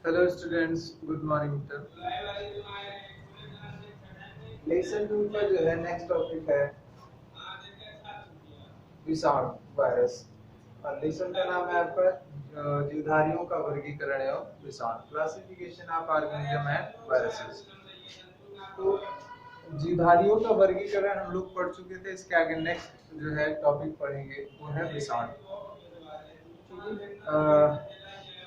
Hello students, good morning sir. Lesson 2 का जो है नेक्स्ट टॉपिक है विषाणु वायरस। और लेसन का नाम है आपका जीवधारियों का वर्गीकरण एवं विषाणु, classification of organism and viruses. तो जीवधारियों का वर्गीकरण हम लोग पढ़ चुके थे। इसके आगे नेक्स्ट जो है टॉपिक पढ़ेंगे वो है विषाणु।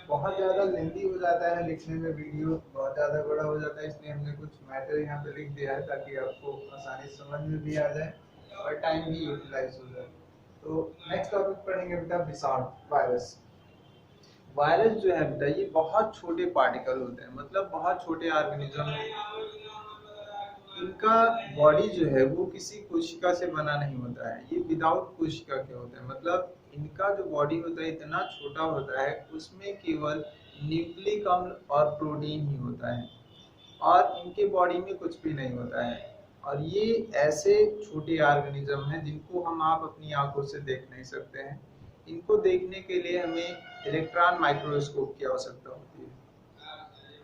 बहुत ज़्यादा लेंदी हो जाता है लिखने में, वीडियो बहुत ज़्यादा बड़ा हो जाता है, इसलिए हमने कुछ मैटर यहाँ पे लिख दिया है ताकि आपको आसानी से समझ में भी आ जाए और टाइम भी यूटिलाइज हो जाए। तो नेक्स्ट टॉपिक पढ़ेंगे बेटा विषाणु वायरस। वायरस जो है बेटा ये बहुत छोटे पार्टिकल होते हैं, मतलब बहुत छोटे ऑर्गेनिज्म। इनका बॉडी जो है वो किसी कोशिका से बना नहीं होता है, ये विदाउट कोशिका के होते हैं। मतलब इनका जो बॉडी होता है इतना छोटा होता है, उसमें केवल न्यूक्लिक अम्ल और प्रोटीन ही होता है और इनके बॉडी में कुछ भी नहीं होता है। और ये ऐसे छोटे ऑर्गेनिज्म हैं जिनको आप अपनी आंखों से देख नहीं सकते हैं। इनको देखने के लिए हमें इलेक्ट्रॉन माइक्रोस्कोप की आवश्यकता होती है।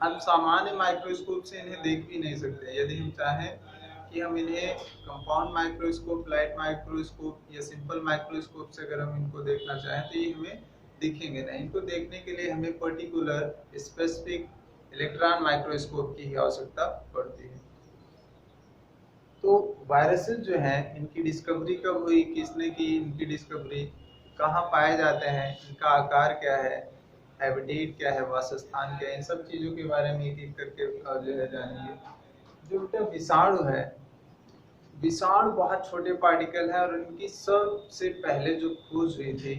हम सामान्य माइक्रोस्कोप से इन्हें देख भी नहीं सकते। यदि हम चाहें कि हम इन्हें कंपाउंड माइक्रोस्कोप, लाइट माइक्रोस्कोप या सिंपल माइक्रोस्कोप से अगर हम इनको देखना चाहें तो ये हमें दिखेंगे नहीं। इनको देखने के लिए हमें पर्टिकुलर स्पेसिफिक इलेक्ट्रॉन माइक्रोस्कोप की ही आवश्यकता पड़ती है। तो वायरसेस जो हैं इनकी डिस्कवरी कब हुई, किसने की इनकी डिस्कवरी, कहाँ पाए जाते हैं, इनका आकार क्या है, हैबिटेट क्या है, वासस्थान क्या है, इन सब चीज़ों के बारे में एक एक करके जो है जानेंगे। जो बेटा विषाणु है, विषाणु बहुत छोटे पार्टिकल है और इनकी सबसे पहले जो खोज हुई थी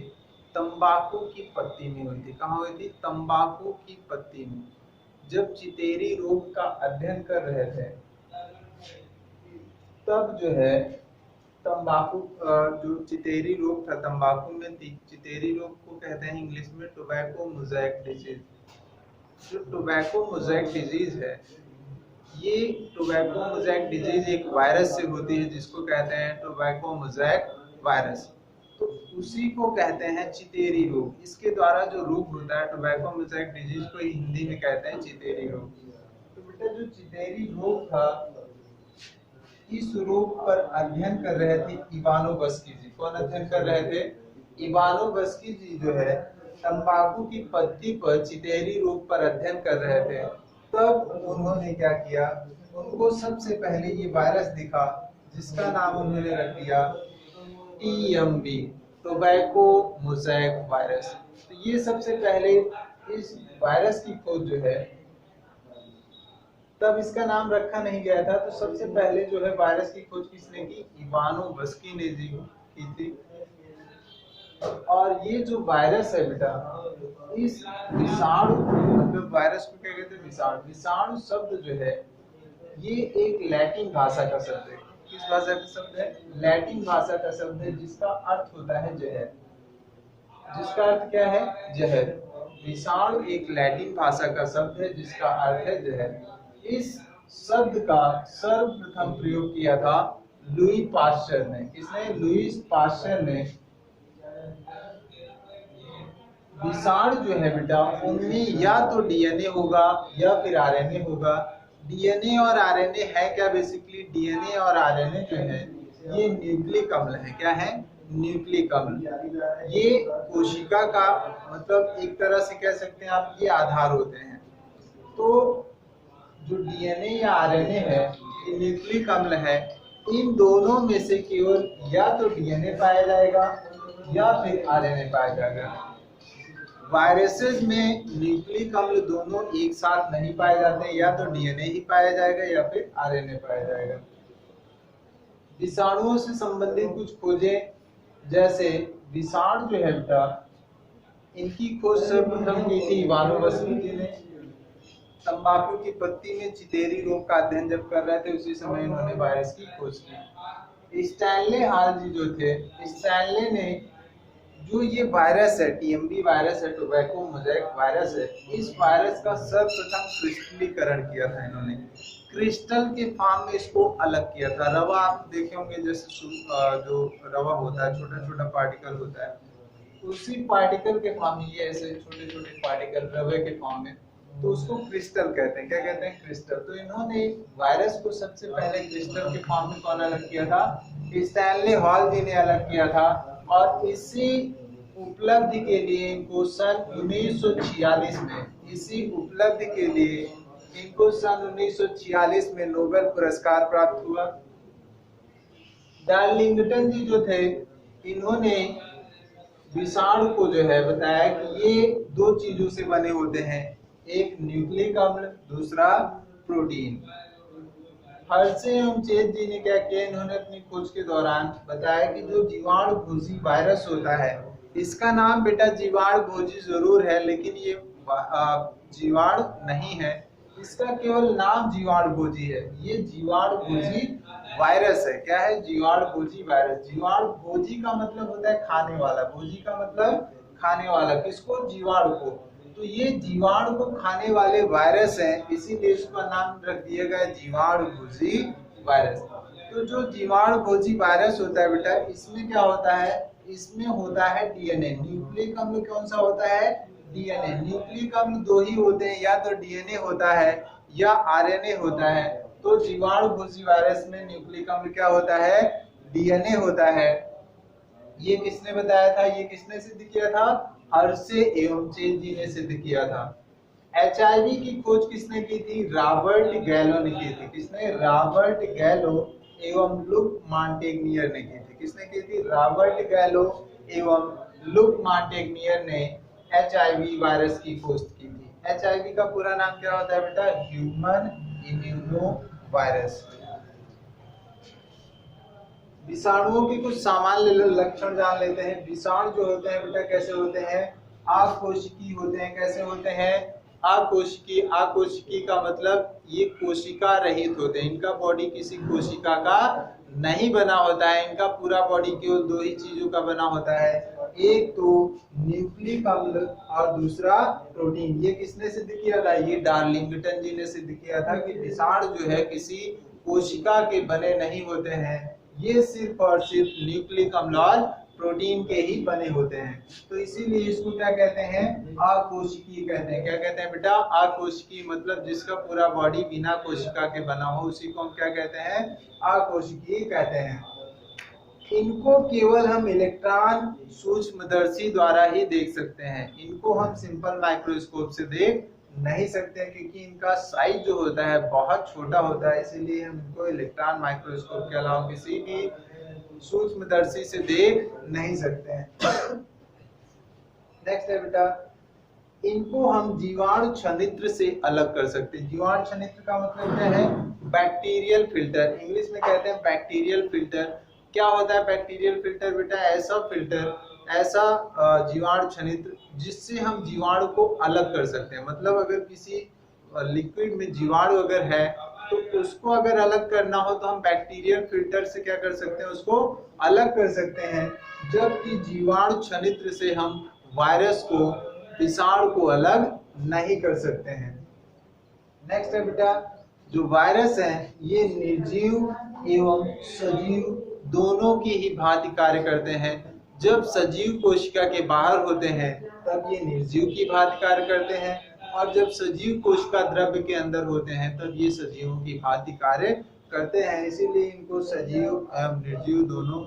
तंबाकू की पत्ती में हुई थी। कहाँ हुई थी? तंबाकू की पत्ती में। जब चितेरी रोग का अध्ययन कर रहे थे तब जो है तंबाकू, जो चितेरी रोग था तंबाकू में थी, चितेरी रोग को कहते हैं इंग्लिश में टोबैको मोज़ेक डिजीज। जो टोबैको मोज़ेक डिजीज है, ये टोबैको मोज़ेक डिजीज एक वायरस से होती है जिसको कहते हैं टोबैको मोज़ेक वायरस। तो उसी को कहते हैं चितेरी रोग। इसके द्वारा जो रोग होता है टोबैको मोज़ेक डिजीज को हिंदी में कहते हैं चितेरी रोग। तो बेटा जो चितेरी रोग था, इस रोग पर अध्ययन कर रहे थे इवानोव्स्की जी। कौन अध्ययन कर रहे थे? इवानोव्स्की जी जो है तंबाकू की पत्ती पर चितेरी रोग पर अध्ययन कर रहे थे। तब उन्होंने क्या किया, उनको सबसे पहले ये वायरस दिखा जिसका नाम उन्होंने रख दिया TMV, टोबैको मोज़ेक वायरस। तो ये सबसे पहले इस वायरस की खोज जो है, तब इसका नाम रखा नहीं गया था। तो सबसे पहले जो है वायरस की खोज किसने की? इवानोव्स्की ने जी की थी। और ये जो वायरस है बेटा, इस विषाणु, मतलब वायरस को क्या कहते हैं? विषाणु। विषाणु शब्द जो है ये एक लैटिन भाषा का शब्द है। किस भाषा का शब्द है? लैटिन भाषा का शब्द है जिसका अर्थ होता है जहर। जिसका अर्थ क्या है? जहर। विषाणु एक लैटिन भाषा का शब्द है जिसका अर्थ है जहर। इस शब्द का सर्वप्रथम प्रयोग किया था लुई पास्चर ने। किसने? लुईस पास्चर ने। विषाणु जो है बेटा उनमें या तो डीएनए होगा या फिर आरएनए होगा। डीएनए और आरएनए है क्या? बेसिकली डीएनए और आरएनए जो है ये न्यूक्लिक अम्ल है। क्या है? न्यूक्लिक अम्ल। ये कोशिका का, मतलब एक तरह से कह सकते हैं आप, ये आधार होते हैं। तो जो डीएनए या आरएनए है ये न्यूक्लिक अम्ल है। इन दोनों में से केवल या तो डीएनए पाया जाएगा या फिर आरएनए पाया जाएगा। वायरसेस में न्यूक्लिक अम्ल दोनों एक साथ नहीं पाए जाते, या तो डीएनए ही पाया जाएगा या फिर आरएनए पाया जाएगा। विषाणुओं से संबंधित कुछ खोजें, जैसे विषाणु जो है बेटा इनकी खोज सर्वप्रथम की थी इवानोव्स्की जी ने। तंबाकू की पत्ती में चितेरी रोग का अध्ययन जब कर रहे थे उसी समय इन्होंने वायरस की खोज की। स्टैनले हाल जी जो थे, स्टैनले ने जो ये वायरस है टीएमवी वायरस है, टोबैको मोज़ेक वायरस है, इस वायरस का सर्वप्रथम क्रिस्टलीकरण किया था इन्होंने। क्रिस्टल के फॉर्म में इसको अलग किया था। रवा आप देखे होंगे, जैसे जो रवा होता है छोटा छोटा पार्टिकल होता है, उसी पार्टिकल के फॉर्म में ये ऐसे छोटे छोटे पार्टिकल रवे के फॉर्म में तो उसको क्रिस्टल कहते हैं। क्या कहते हैं? क्रिस्टल। तो इन्होंने वायरस को सबसे पहले क्रिस्टल के फॉर्म में कौन अलग किया था? स्टैनली हॉल जी ने अलग किया था। और इसी उपलब्धि के लिए इनको सन 1946 में, इसी उपलब्धि के लिए इनको सन 1946 में नोबेल पुरस्कार प्राप्त हुआ। डार्लिंगटन जी जो थे, इन्होंने विषाणु को जो है बताया कि ये दो चीजों से बने होते हैं, एक न्यूक्लिक अम्ल, दूसरा प्रोटीन। हर्षे एवं चेत जी ने क्या किया, इन्होंने अपनी खोज के दौरान बताया कि जो जीवाणु भोजी वायरस होता है, इसका नाम बेटा जीवाणु भोजी जरूर है, लेकिन ये जीवाणु नहीं है, इसका केवल नाम जीवाणु भोजी है। ये जीवाणु भोजी वायरस है। क्या है? जीवाणु भोजी वायरस। जीवाणु भोजी का मतलब होता है खाने वाला, भोजी का मतलब खाने वाला। किसको? जीवाणु को। तो ये जीवाणु को खाने वाले वायरस हैं, इसीलिए इसका नाम रख दिया गया जीवाणु भोजी वायरस। तो जो जीवाणु भोजी वायरस होता है बेटा, इसमें क्या होता है? इसमें होता है डीएनए। न्यूक्लिक अम्ल कौन सा होता है? डीएनए। न्यूक्लिक अम्ल दो ही होते हैं, या तो डीएनए होता है या आरएनए होता है। तो जीवाणु भोजी वायरस में न्यूक्लिक अम्ल क्या होता है? डीएनए होता है। ये किसने बताया था? ये किसने सिद्ध किया था? हर्षे एवं चेत जी ने सिद्ध किया था। एचआईवी की खोज किसने की थी? रॉबर्ट गैलो ने की थी। किसने? रॉबर्ट गैलो एवं लुक मॉन्टेग्नियर ने की थी। किसने की थी? रॉबर्ट गैलो एवं लुक मॉन्टेग्नियर ने एचआईवी वायरस की खोज की थी। एचआईवी का पूरा नाम क्या होता है बेटा? Human immuno virus. विषाणुओं के कुछ सामान्य लक्षण जान लेते हैं। विषाणु जो होते हैं बेटा कैसे होते हैं? आकोशिकी होते हैं। कैसे होते हैं? आकोशिकी। आकोशिकी का मतलब ये कोशिका रहित होते हैं, इनका बॉडी किसी कोशिका का नहीं बना होता है। इनका पूरा बॉडी केवल दो ही चीजों का बना होता है, एक तो न्यूक्लिक अम्ल और दूसरा प्रोटीन। ये किसने सिद्ध किया था? ये डार्लिंगटन जी ने सिद्ध किया था कि विषाणु जो है किसी कोशिका के बने नहीं होते हैं, ये सिर्फ और सिर्फ न्यूक्लिक अम्ल और प्रोटीन के ही बने होते हैं। तो इसीलिए इसको क्या कहते हैं? अकोशिकीय कहते हैं। क्या कहते हैं बेटा? अकोशिकीय। मतलब जिसका पूरा बॉडी बिना कोशिका के बना हो, उसी को हम क्या कहते हैं? अकोशिकीय कहते हैं। इनको केवल हम इलेक्ट्रॉन सूक्ष्मदर्शी द्वारा ही देख सकते हैं, इनको हम सिंपल माइक्रोस्कोप से देख नहीं सकते, क्योंकि इनका साइज जो होता है बहुत छोटा होता है, इसीलिए हम इनको इलेक्ट्रॉन माइक्रोस्कोप के अलावा किसी भी सूक्ष्मदर्शी से देख नहीं सकते हैं। नेक्स्ट है बेटा, इनको हम जीवाणु छनित्र से अलग कर सकते हैं। जीवाणु छनित्र का मतलब क्या है? बैक्टीरियल फिल्टर, इंग्लिश में कहते हैं बैक्टीरियल फिल्टर। क्या होता है बैक्टीरियल फिल्टर बेटा? ऐसा फिल्टर, ऐसा जीवाणु छनित्र जिससे हम जीवाणु को अलग कर सकते हैं। मतलब अगर किसी लिक्विड में जीवाणु अगर है तो उसको अगर अलग करना हो तो हम बैक्टीरियल फिल्टर से क्या कर सकते हैं? उसको अलग कर सकते हैं। जबकि जीवाणु छनित्र से हम वायरस को, विषाणु को अलग नहीं कर सकते हैं। नेक्स्ट है बेटा, जो वायरस है ये निर्जीव एवं सजीव दोनों की ही भांति कार्य करते हैं। जब सजीव कोशिका के बाहर होते हैं तब ये निर्जीव की भांति कार्य करते हैं, और जब सजीव कोशिका द्रव्य के अंदर होते हैं तब ये सजीवों की भांति कार्य करते हैं। इसीलिए इनको सजीव एवं निर्जीव दोनों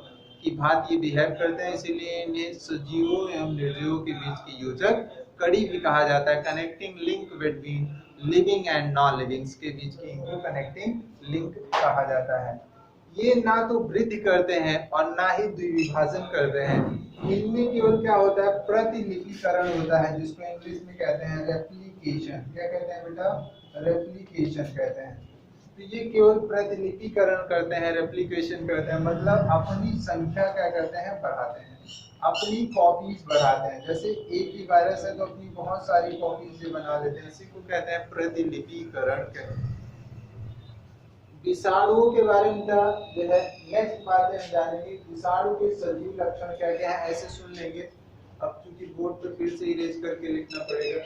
की भांति बिहेव करते हैं, इसीलिए इन्हें सजीवों एवं निर्जीवों के बीच की योजक कड़ी भी कहा जाता है। Connecting link between living and non living के बीच की इनको कनेक्टिंग लिंक कहा जाता है। ये ना तो वृद्धि करते हैं और ना ही द्विविभाजन करते हैं। इनमें केवल क्या होता है? प्रतिलिपिकरण होता है, जिसको इंग्लिश में कहते हैं रेप्लिकेशन। क्या कहते हैं बेटा? रेप्लिकेशन कहते हैं। तो ये केवल प्रतिलिपिकरण करते हैं, रेप्लिकेशन करते हैं, मतलब अपनी संख्या क्या करते हैं? बढ़ाते हैं, अपनी कॉपीज बढ़ाते हैं। जैसे एक ही वायरस है तो अपनी बहुत सारी कॉपीज बना लेते हैं, इसी को कहते हैं प्रतिलिपिकरण कहते हैं। विषाणुओं के बारे में जो है नेक्स्ट बात हम जानेंगे। विषाणु के सजीव लक्षण क्या क्या है, ऐसे सुन लेंगे। अब चूंकि बोर्ड पे फिर से इरेज करके लिखना पड़ेगा।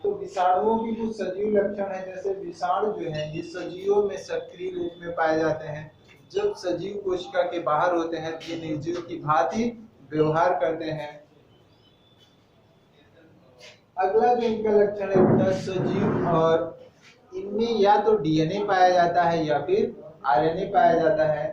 तो विषाणुओं की कुछ सजीव लक्षण है, जैसे विषाणु जो है ये सजीवों में सक्रिय रूप में पाए जाते हैं। जब सजीव कोशिका के बाहर होते हैं तो ये निर्जीव की भांति व्यवहार करते हैं। अगला जो इनका लक्षण है बेटा सजीव, और इनमें या तो डीएनए पाया जाता है या फिर आरएनए पाया जाता है,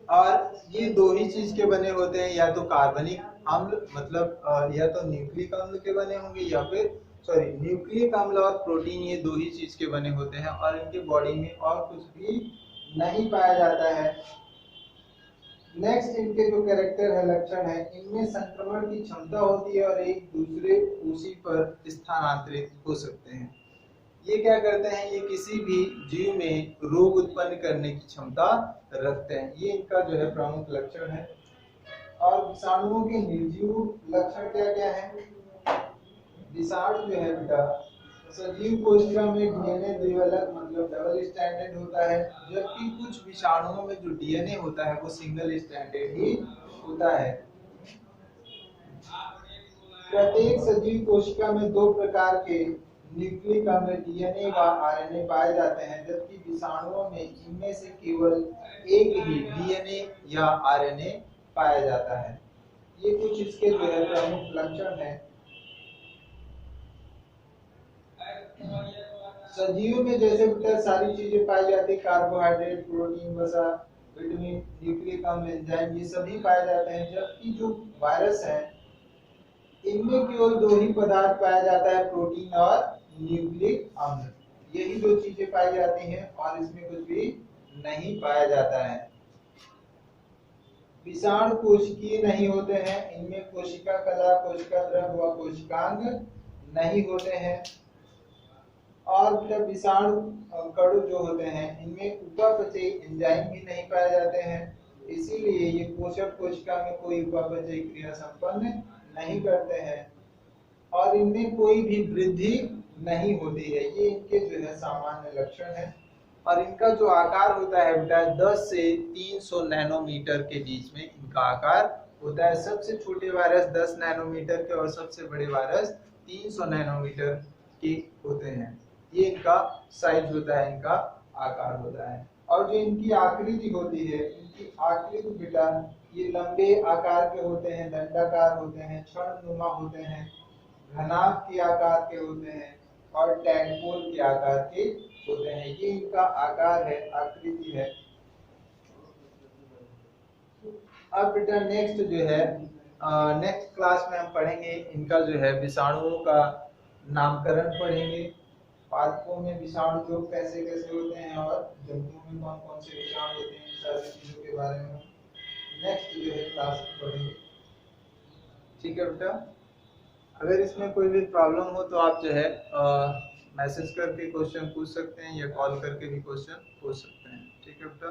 और ये दो ही चीज के बने होते हैं, या तो कार्बनिक अम्ल मतलब या तो न्यूक्लिक अम्ल के बने होंगे या फिर न्यूक्लिक अम्ल और प्रोटीन, ये दो ही चीज के बने होते हैं और इनके बॉडी में और कुछ भी नहीं पाया जाता है। नेक्स्ट इनके जो कैरेक्टर है, लक्षण है, इनमें संक्रमण की क्षमता होती है और एक दूसरे कोशी पर स्थानांतरित हो सकते हैं। ये क्या करते हैं, ये किसी भी जीव में रोग उत्पन्न करने की क्षमता रखते हैं। ये इनका जो है प्रमुख लक्षण है। और विषाणुओं के निर्जीव लक्षण क्या क्या है? विषाणु जो है बेटा सजीव कोशिका में डीएनए द्विवलक मतलब डबल स्ट्रैंडेड होता है, जबकि कुछ विषाणुओं में जो डीएनए होता है वो सिंगल स्ट्रैंडेड ही होता है। प्रत्येक सजीव कोशिका में दो प्रकार के न्यूक्लिक अम्ल डीएनए व आरएनए पाए जाते हैं, जबकि विषाणुओं में इनमें से केवल एक ही डीएनए या आरएनए पाया जाता है। ये कुछ इसके जो है प्रमुख लक्षण है। सजीव में जैसे बेटा सारी चीजें पाई जाती है, कार्बोहाइड्रेट, प्रोटीन, वसा, विटामिन, न्यूक्लिक अम्ल, एंजाइम, ये सभी पाए जाते हैं, जबकि जो वायरस है इनमें केवल दो ही पदार्थ पाया जाता है, प्रोटीन और न्यूक्लिक अम्ल। यही दो चीजें पाई जाती हैं और इसमें कुछ भी नहीं पाया जाता है। विषाणु कोशिकीय नहीं होते हैं, इनमें कोशिका कला, कोशिका द्रव व कोशिकांग नहीं होते हैं। और जब विषाणु कणु जो होते हैं इनमें उपापचयी एंजाइम भी नहीं पाए जाते हैं, इसीलिए ये पोषक कोशिका में कोई उपापचयी क्रिया संपन्न नहीं करते हैं और इनमें कोई भी वृद्धि नहीं होती है। ये इनके जो है सामान्य लक्षण है। और इनका जो आकार होता है बेटा 10 से 300 नैनोमीटर के बीच में इनका आकार होता है। सबसे छोटे वायरस 10 नैनोमीटर के और सबसे बड़े वायरस 300 नैनोमीटर के होते हैं। ये इनका साइज होता है, इनका आकार होता है। और जो इनकी आकृति होती है, इनकी आकृति बेटा ये लंबे आकार के होते हैं, दंडाकार होते हैं, क्षणनुमा होते हैं, घनाभ के आकार के होते हैं और टैडपोल के आकार के होते हैं। ये इनका आकार है, आकृति है। अब बेटा नेक्स्ट जो है नेक्स्ट क्लास में हम पढ़ेंगे इनका जो है विषाणुओं का नामकरण पढ़ेंगे, पादपों में विषाणु जो कैसे कैसे होते हैं और जंतुओं में कौन कौन से विषाणु होते हैं, सारी चीजों के बारे में नेक्स्ट जो है क्लास में पढ़ेंगे। ठीक है बेटा, अगर इसमें कोई भी प्रॉब्लम हो तो आप जो है मैसेज करके क्वेश्चन पूछ सकते हैं या कॉल करके भी क्वेश्चन पूछ सकते हैं। ठीक है बेटा।